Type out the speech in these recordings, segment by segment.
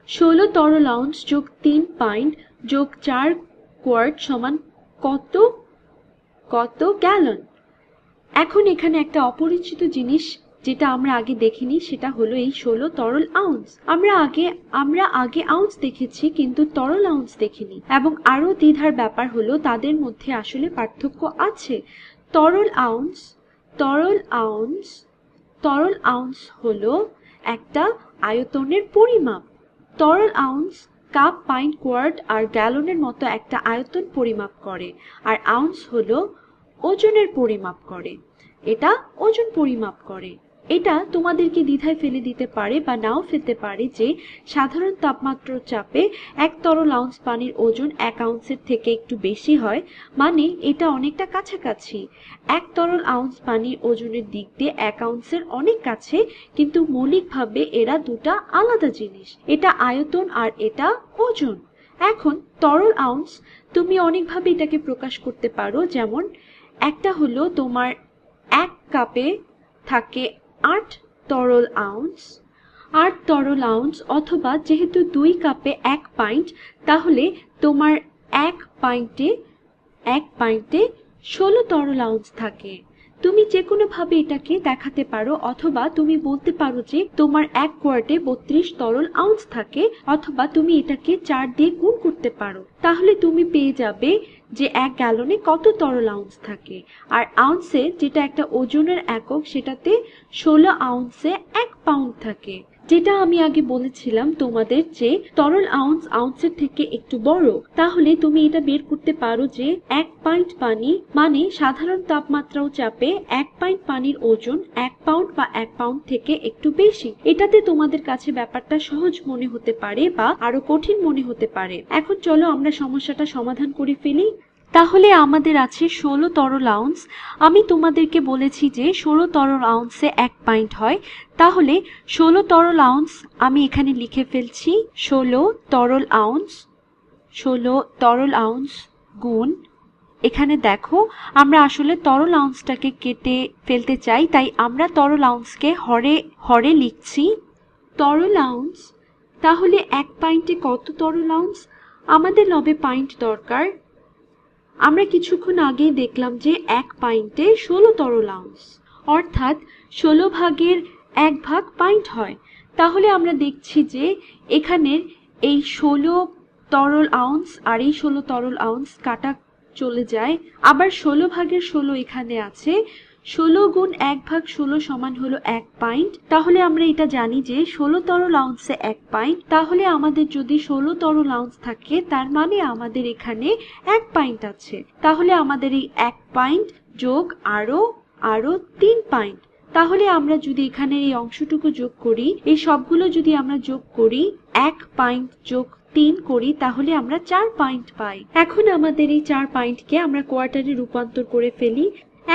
16 তরল আউন্স যোগ 3 পাইন্ট যোগ 4 কোয়ার্ট সমান কত কত গ্যালন। এখন এখানে একটা অপরিচিত জিনিস যেটা আমরা আগে দেখিনি সেটা হলো এই 16 তরল আউন্স। আমরা আগে আউন্স দেখেছি কিন্তু তরল আউন্স দেখিনি, এবং আরো দ্বিধার ব্যাপার হলো তাদের মধ্যে আসলে পার্থক্য আছে। তরল আউন্স তরল আউন্স তরল আউন্স হলো একটা আয়তনের পরিমাপ। তরল আউন্স কাপ, পাইন্ট, কোয়ার্ট আর গ্যালনের মতো একটা আয়তন পরিমাপ করে, আর আউন্স হলো ওজনের পরিমাপ করে। এটা ওজন পরিমাপ করে। এটা তোমাদেরকে দ্বিধায় ফেলে দিতে পারে বা নাও ফেলতে পারে যে সাধারণ তাপমাত্রার চাপে 1 তরল আউন্স পানির ওজন 1 আউন্সের থেকে একটু বেশি হয়, মানে এটা অনেকটা কাছাকাছি। 1 তরল আউন্স পানির ওজনের দিক দিয়ে 1 আউন্সের অনেক কাছে, কিন্তু মৌলিকভাবে এরা দুটা আলাদা জিনিস। এটা আয়তন আর এটা ওজন। এখন তরল আউন্স তুমি অনেকভাবে এটাকে প্রকাশ করতে পারো, যেমন একটা হলো তোমার 1 কাপে থাকে 8 তরল আউন্স, 8 তরল আউন্স, অথবা যেহেতু 2 কাপে 1 পাইন্ট, তাহলে তোমার 1 পাইন্টে 16 তরল আউন্স থাকে। তুমি যে কোনো ভাবে এটাকে দেখাতে পারো, অথবা তুমি বলতে পারো যে তোমার 1 কোয়ার্টে 32 তরল আউন্স থাকে, অথবা তুমি এটাকে 4 দিয়ে গুণ করতে পারো। তাহলে তুমি পেয়ে যাবে যে 1 গ্যালনে কত তরল আউন্স থাকে। আর আউন্সে, যেটা একটা ওজনের একক, সেটাতে 16 আউন্সে 1 পাউন্ড থাকে। যেটা আমি আগে বলেছিলাম তোমাদের যে তরল আউন্স আউন্সের থেকে একটু বড়, তাহলে তুমি এটা বের করতে পারো যে 1 পাইন্ট পানি মানে সাধারণ তাপমাত্রা ও চাপে 1 পাইন্ট পানির ওজন 1 পাউন্ড বা 1 পাউন্ড থেকে একটু বেশি। এটাতে তোমাদের কাছে ব্যাপারটা সহজ মনে হতে পারে বা আরো কঠিন মনে হতে পারে। এখন চলো আমরা সমস্যাটা সমাধান করে ফেলি। তাহলে আমাদের আছে 16 তরল আউন্স। আমি তোমাদেরকে বলেছি যে 16 তরল আউন্সে 1 পাইন্ট হয়, তাহলে 16 তরল আউন্স আমি এখানে লিখে ফেলছি। 16 তরল আউন্স গুণ, এখানে দেখো আমরা আসলে তরল আউন্সটাকে কেটে ফেলতে চাই, তাই আমরা তরল আউন্সকে হরে লিখছি। তরল আউন্স, তাহলে 1 পাইন্টে কত তরল আউন্স? আমাদের লবে পাইন্ট দরকার। আমরা কিছুক্ষণ আগেই দেখলাম যে 1 পাইন্টে 16 তরল আউন্স, অর্থাৎ 16 ভাগের 1 ভাগ পাইন্ট হয়। তাহলে আমরা দেখছি যে এখানের এই 16 তরল আউন্স আর এই 16 তরল আউন্স কাটা চলে যায়। আবার 16 ভাগের 16 এখানে আছে। 16 গুণ 1 ভাগ 16 সমান হলো 1 পাইন্ট। তাহলে আমরা এটা জানি যে 16 তরল আউন্সে 1 পাইন্ট। তাহলে আমাদের যদি 16 তরল আউন্স থাকে, তার মানে আমাদের এখানে 1 পাইন্ট আছে। তাহলে আমাদের এই 1 পাইন্ট যোগ আরো 3 পাইন্ট। তাহলে আমরা যদি এখানে এই অংশটুকু যোগ করি, এই সবগুলো যদি আমরা যোগ করি, 1 পাইন্ট যোগ 3 করি, তাহলে আমরা 4 পাইন্ট পাই। এখন আমাদের এই 4 পাইন্টকে আমরা কোয়ার্টারে রূপান্তর করে ফেলি।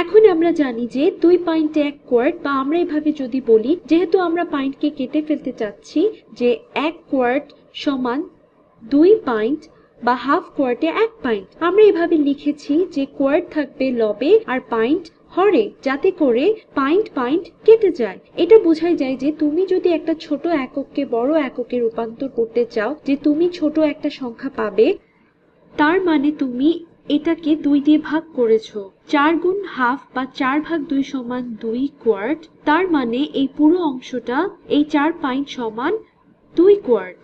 এখন আমরা জানি যে 2 পাইন্টে 1 কোয়ার্ট, বা আমরা এভাবে যদি বলি, যেহেতু আমরা পাইন্টকে কেটে ফেলতে চাচ্ছি, যে 1 কোয়ার্ট সমান 2 পাইন্ট বা হাফ কোয়ার্টে 1 পাইন্ট। আমরা এভাবে লিখেছি যে কোয়ার্ট থাকবে লবে আর পাইন্ট হরে, যাতে করে পাইন্ট কেটে যায়। এটা বোঝাই যায় যে তুমি যদি একটা ছোট একককে বড় এককে রূপান্তর করতে চাও, যে তুমি ছোট একটা সংখ্যা পাবে, তার মানে তুমি এটাকে 2 দিয়ে ভাগ করেছো। 4 গুণ হাফ বা 4 ভাগ 2 সমান 2 কোয়ার্ট। তার মানে এই পুরো অংশটা, এই 4 পাইন্ট সমান 2 কোয়ার্ট।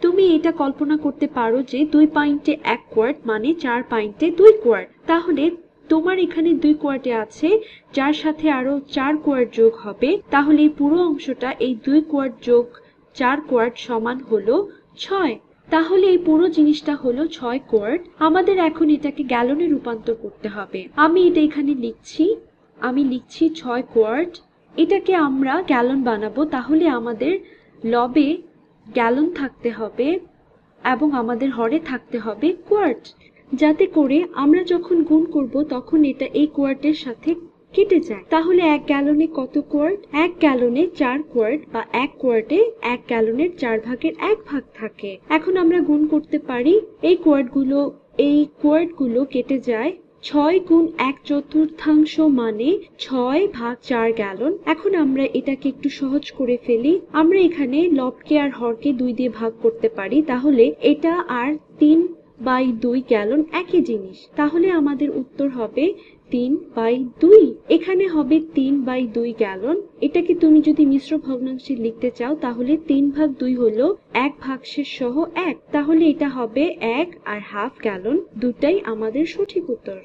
তুমি এটা কল্পনা করতে পারো যে 2 পাইন্টে 1 কোয়ার্ট মানে 4 পাইন্টে 2 কোয়ার্ট। তাহলে তোমার এখানে 2 কোয়ার্টে আছে, যার সাথে আরো 4 কোয়ার্ট যোগ হবে। তাহলে এই পুরো অংশটা এই 2 কোয়ার্ট যোগ 4 কোয়ার্ট সমান হলো 6। তাহলে এই পুরো জিনিসটা হলো 6 কোয়ার্ট। আমাদের এখন এটাকে গ্যালনে রূপান্তর করতে হবে। আমি এটা এখানে লিখছি, 6 কোয়ার্ট। এটাকে আমরা গ্যালন বানাবো, তাহলে আমাদের লবে গ্যালন থাকতে হবে এবং আমাদের হরে থাকতে হবে কোয়ার্ট, যাতে করে আমরা যখন গুণ করব তখন এটা এই কোয়ার্টের সাথে কেটে যায়। তাহলে 1 গ্যালনে কত কোয়ার্ট? 1 গ্যালনে 4 কোয়ার্ট, বা 1 কোয়ার্টে 1 গ্যালনের 4 ভাগের 1 ভাগ থাকে। এখন আমরা গুণ করতে পারি। এই কোয়ার্টগুলো কেটে যায় 6 গুণ 1/4 মানে 6 ভাগ 4 গ্যালন। এখন আমরা এটাকে একটু সহজ করে ফেলি। আমরা এখানে লবকে আর হরকে 2 দিয়ে ভাগ করতে পারি, তাহলে এটা আর 3/2 গ্যালন একই জিনিস। তাহলে আমাদের উত্তর হবে 3/2। এখানে হবে 3/2 গ্যালন। এটাকে তুমি যদি মিশ্র ভগ্নাংশে লিখতে চাও তাহলে 3/2 হলো 1 ভাগশেষ সহ 1, তাহলে এটা হবে 1 আর হাফ গ্যালন। দুটাই আমাদের সঠিক উত্তর।